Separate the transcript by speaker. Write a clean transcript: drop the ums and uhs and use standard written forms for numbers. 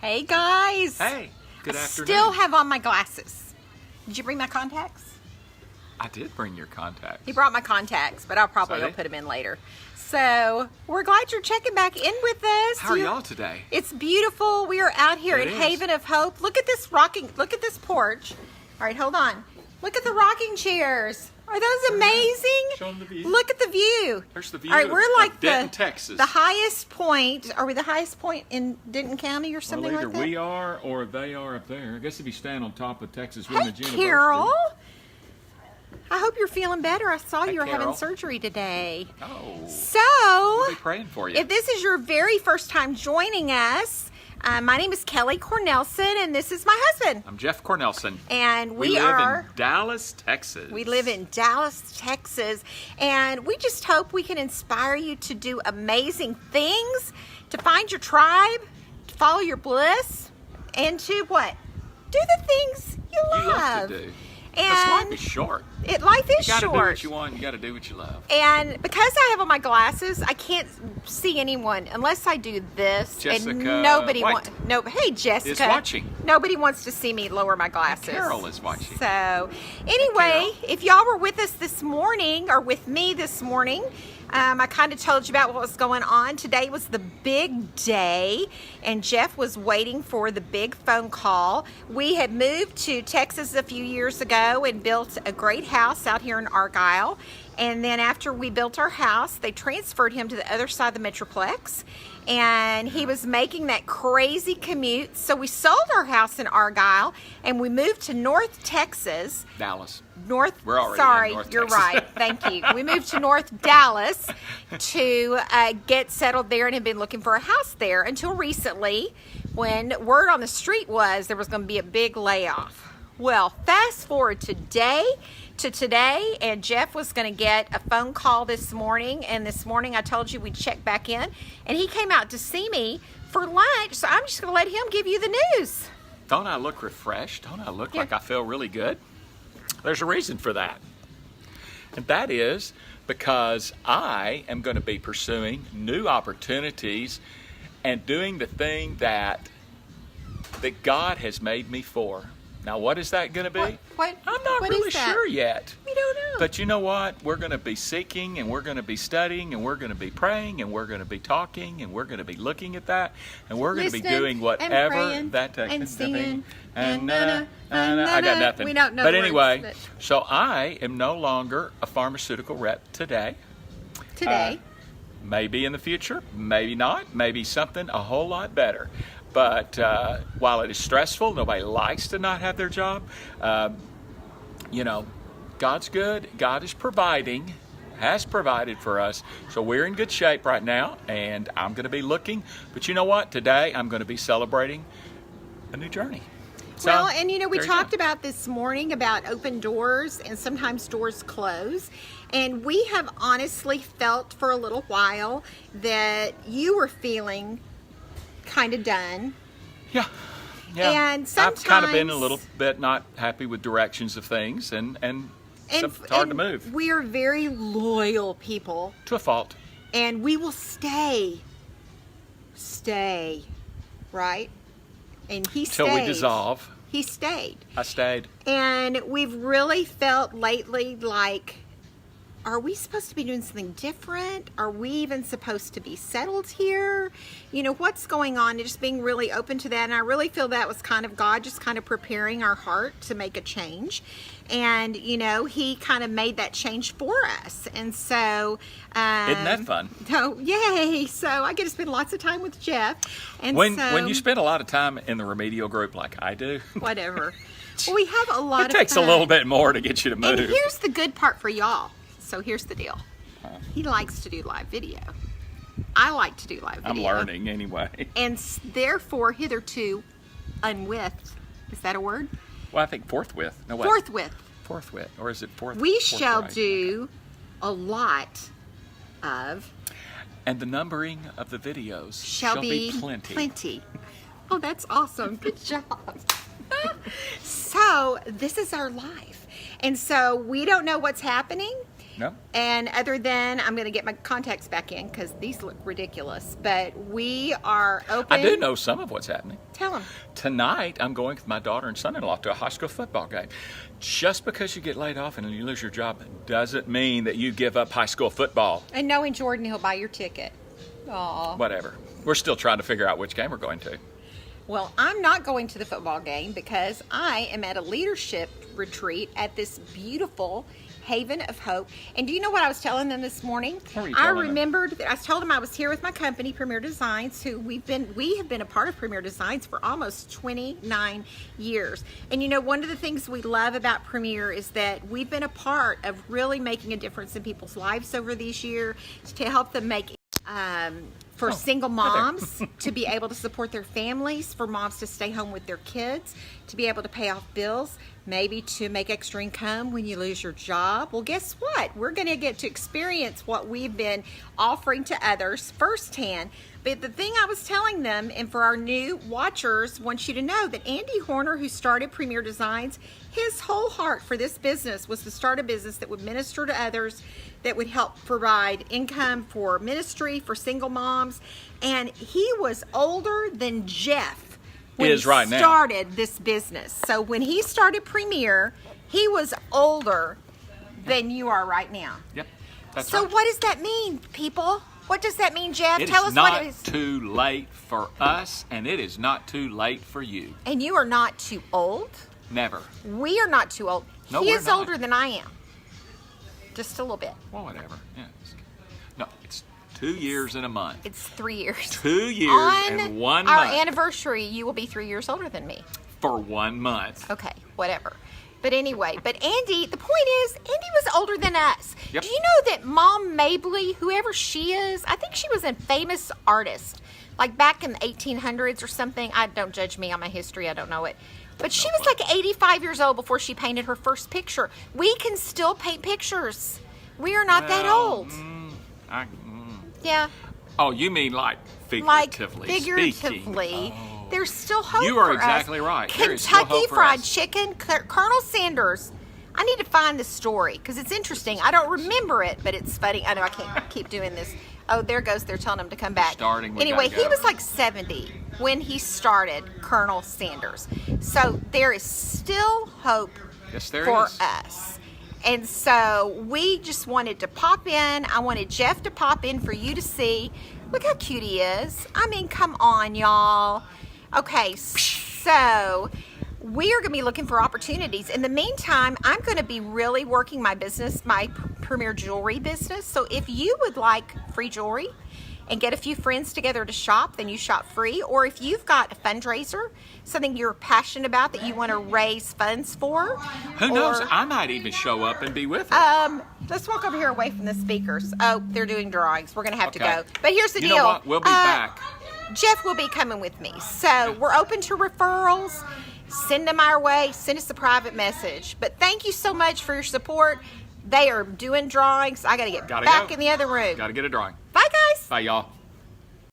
Speaker 1: Hey guys.
Speaker 2: Hey, good afternoon.
Speaker 1: Still have on my glasses. Did you bring my contacts?
Speaker 2: I did bring your contacts.
Speaker 1: He brought my contacts, but I'll probably
Speaker 2: So
Speaker 1: will put them in later. So we're glad you're checking back in with us.
Speaker 2: How are y'all today?
Speaker 1: It's beautiful. We are out here
Speaker 2: It
Speaker 1: at
Speaker 2: is.
Speaker 1: Haven of Hope. Look at this porch. All right, hold on. Look at the rocking chairs. Are those amazing?
Speaker 2: Show 'em the view.
Speaker 1: Look at the view.
Speaker 2: There's the view
Speaker 1: All right, we're like
Speaker 2: of Denton, Texas.
Speaker 1: the highest point. Are we the highest point in Denton County or something
Speaker 3: Well, either
Speaker 1: like that?
Speaker 3: we are or they are up there. I guess if you stand on top of Texas
Speaker 1: Hey,
Speaker 3: Women's University.
Speaker 1: Carol. I hope you're feeling better. I saw
Speaker 2: Hey,
Speaker 1: you were having
Speaker 2: Carol.
Speaker 1: surgery today.
Speaker 2: Oh,
Speaker 1: So,
Speaker 2: we'll be praying for you.
Speaker 1: if this is your very first time joining us, my name is Kelly Cornelsen, and this is my husband.
Speaker 2: I'm Jeff Cornelsen.
Speaker 1: And
Speaker 2: We live in Dallas, Texas.
Speaker 1: We live in Dallas, Texas, and we just hope we can inspire you to do amazing things, to find your tribe, to follow your bliss, and to what? Do the things you
Speaker 2: You
Speaker 1: love.
Speaker 2: love to do.
Speaker 1: And
Speaker 2: This life is short.
Speaker 1: life is
Speaker 2: You gotta
Speaker 1: short.
Speaker 2: do what you want. You gotta do what you love.
Speaker 1: And because I have on my glasses, I can't see anyone unless I do this.
Speaker 2: Jessica
Speaker 1: and nobody
Speaker 2: White
Speaker 1: wants. No, hey Jessica
Speaker 2: is watching.
Speaker 1: Nobody wants to see me lower my glasses.
Speaker 2: Carol is watching.
Speaker 1: So, anyway, if y'all were with us this morning or with me this morning, I kind of told you about what was going on. Today was the big day, and Jeff was waiting for the big phone call. We had moved to Texas a few years ago and built a great house out here in Argyle. And then after we built our house, they transferred him to the other side of the Metroplex. And he was making that crazy commute. So we sold our house in Argyle and we moved to North Texas.
Speaker 2: Dallas.
Speaker 1: We're
Speaker 2: already
Speaker 1: sorry,
Speaker 2: in North
Speaker 1: you're
Speaker 2: Texas.
Speaker 1: right. Thank you. We moved to North Dallas to get settled there and had been looking for a house there until recently when word on the street was there was going to be a big layoff. Well, fast forward to today, and Jeff was going to get a phone call this morning, and this morning I told you we'd check back in, and he came out to see me for lunch, so I'm just going to let him give you the news.
Speaker 2: Don't I look refreshed? Don't I look
Speaker 1: Yeah.
Speaker 2: like I feel really good? There's a reason for that. And that is because I am going to be pursuing new opportunities and doing the thing that God has made me for. Now, what is that going to be?
Speaker 1: What?
Speaker 2: I'm not
Speaker 1: What
Speaker 2: really
Speaker 1: is that?
Speaker 2: sure yet.
Speaker 1: We don't know.
Speaker 2: But you know what? We're going to be seeking, and we're going to be studying, and we're going to be praying, and we're going to be talking, and we're going to be looking at that, and we're going to be
Speaker 1: Listening
Speaker 2: doing
Speaker 1: and
Speaker 2: whatever
Speaker 1: praying
Speaker 2: that
Speaker 1: and singing
Speaker 2: and
Speaker 1: and
Speaker 2: I got nothing.
Speaker 1: We don't know
Speaker 2: But
Speaker 1: the
Speaker 2: anyway,
Speaker 1: words,
Speaker 2: so I am no longer a pharmaceutical rep today.
Speaker 1: today.
Speaker 2: Maybe in the future, maybe not, maybe something a whole lot better. But while it is stressful, nobody likes to not have their job. You know, God's good. God is providing, has provided for us. So we're in good shape right now, and I'm going to be looking. But you know what? Today I'm going to be celebrating a new journey. So,
Speaker 1: Well, and you know, we
Speaker 2: there
Speaker 1: talked
Speaker 2: go.
Speaker 1: about this morning about open doors and sometimes doors close. And we have honestly felt for a little while that you were feeling kind of done.
Speaker 2: Yeah.
Speaker 1: And
Speaker 2: I've kind of been a
Speaker 1: sometimes-
Speaker 2: little bit not happy with directions of things, and it's hard to move
Speaker 1: We are very loyal people,
Speaker 2: to a fault.
Speaker 1: and we will stay, right? And he
Speaker 2: Till
Speaker 1: stayed.
Speaker 2: we dissolve.
Speaker 1: He stayed.
Speaker 2: I stayed.
Speaker 1: And we've really felt lately like, are we supposed to be doing something different? Are we even supposed to be settled here? You know, what's going on? And just being really open to that. And I really feel that was kind of God just kind of preparing our heart to make a change. And, you know, he kind of made that change for us. And so...
Speaker 2: Isn't that fun?
Speaker 1: Oh, yay. So I get to spend lots of time with Jeff. And
Speaker 2: When
Speaker 1: so,
Speaker 2: you spend a lot of time in the remedial group like I do,
Speaker 1: whatever. Well, we have a lot
Speaker 2: it
Speaker 1: of
Speaker 2: takes a
Speaker 1: fun.
Speaker 2: little bit more to get you to move.
Speaker 1: And here's the good part for y'all. So here's the deal. He likes to do live video. I like to do live video.
Speaker 2: I'm learning anyway.
Speaker 1: And therefore, hitherto, unwith. Is that a word?
Speaker 2: Well, I think forthwith. No, wait.
Speaker 1: Forthwith.
Speaker 2: Forthwith. Or is it forth?
Speaker 1: We shall
Speaker 2: forthright?
Speaker 1: do a lot of
Speaker 2: And the numbering of the videos
Speaker 1: shall be
Speaker 2: plenty.
Speaker 1: Oh, that's awesome. Good job. So this is our life. And so we don't know what's happening.
Speaker 2: No.
Speaker 1: And other than, I'm going to get my contacts back in because these look ridiculous. But we are open.
Speaker 2: I do know some of what's happening.
Speaker 1: Tell them.
Speaker 2: Tonight, I'm going with my daughter and son-in-law to a high school football game. Just because you get laid off and you lose your job doesn't mean that you give up high school football.
Speaker 1: And knowing Jordan, he'll buy your ticket. Aw.
Speaker 2: Whatever. We're still trying to figure out which game we're going to.
Speaker 1: Well, I'm not going to the football game because I am at a leadership retreat at this beautiful Haven of Hope. And do you know what I was telling them this morning?
Speaker 2: What were you
Speaker 1: I
Speaker 2: telling them?
Speaker 1: remembered that I told them I was here with my company, Premier Designs, who we have been a part of Premier Designs for almost 29 years. And you know, one of the things we love about Premier is that we've been a part of really making a difference in people's lives over these years to help them make for single moms to be able to support their families, for moms to stay home with their kids, to be able to pay off bills, maybe to make extra income when you lose your job. Well, guess what? We're going to get to experience what we've been offering to others firsthand. But the thing I was telling them, and for our new watchers, want you to know that Andy Horner, who started Premier Designs, his whole heart for this business was to start a business that would minister to others, that would help provide income for ministry, for single moms. And he was older than Jeff when he started this business. So when he started Premier, he was older than you are right now.
Speaker 2: Yep. That's
Speaker 1: So
Speaker 2: right.
Speaker 1: what does that mean, people? What does that mean, Jeff?
Speaker 2: It
Speaker 1: Tell
Speaker 2: is
Speaker 1: us
Speaker 2: not
Speaker 1: what it is.
Speaker 2: too late for us, and it is not too late for you.
Speaker 1: And you are not too old.
Speaker 2: Never.
Speaker 1: We are not too old.
Speaker 2: No,
Speaker 1: He
Speaker 2: we're
Speaker 1: is
Speaker 2: not.
Speaker 1: older than I am. Just a little bit.
Speaker 2: Well, whatever. Yeah. No, it's 2 years and a month.
Speaker 1: It's 3 years.
Speaker 2: 2 years
Speaker 1: On
Speaker 2: and 1
Speaker 1: our
Speaker 2: month
Speaker 1: anniversary, you will be 3 years older than me.
Speaker 2: for 1 month.
Speaker 1: Okay, whatever. But anyway, Andy, the point is, Andy was older than us.
Speaker 2: Yep.
Speaker 1: Do you know that Mom Mabley, whoever she is, I think she was a famous artist, like back in the 1800s or something. Don't judge me on my history, I don't know it. But she was like 85 years old before she painted her first picture. We can still paint pictures. We are not that old. Yeah.
Speaker 2: Oh, you mean like figuratively
Speaker 1: Figuratively.
Speaker 2: speaking. Oh.
Speaker 1: There's still hope
Speaker 2: You are
Speaker 1: for
Speaker 2: exactly
Speaker 1: us.
Speaker 2: right. There is still
Speaker 1: Kentucky
Speaker 2: hope for
Speaker 1: Fried
Speaker 2: us.
Speaker 1: Chicken, Colonel Sanders. I need to find this story because it's interesting. I don't remember it, but it's funny. I know I can't keep doing this. Oh, there goes. They're telling him to come back.
Speaker 2: Starting, we
Speaker 1: anyway,
Speaker 2: gotta go.
Speaker 1: he was like 70 when he started Colonel Sanders. So there is still hope
Speaker 2: Yes, there
Speaker 1: for
Speaker 2: is.
Speaker 1: us. And so we just wanted to pop in. I wanted Jeff to pop in for you to see. Look how cute he is. I mean, come on, y'all. Okay, so we are going to be looking for opportunities. In the meantime, I'm going to be really working my business, my Premier Jewelry business. So if you would like free jewelry and get a few friends together to shop, then you shop free. Or if you've got a fundraiser, something you're passionate about that you want to raise funds for.
Speaker 2: Who knows?
Speaker 1: or-
Speaker 2: I might even show up and be with her.
Speaker 1: Let's walk over here away from the speakers. Oh, they're doing drawings. We're going to have to
Speaker 2: Okay.
Speaker 1: go. But here's the
Speaker 2: You
Speaker 1: deal.
Speaker 2: know what? We'll be back.
Speaker 1: Jeff will be coming with me. So we're open to referrals. Send them our way. Send us a private message. But thank you so much for your support. They are doing drawings. I got to get
Speaker 2: Gotta
Speaker 1: back
Speaker 2: go.
Speaker 1: in the other room.
Speaker 2: Got to get a drawing.
Speaker 1: Bye, guys.
Speaker 2: Bye, y'all.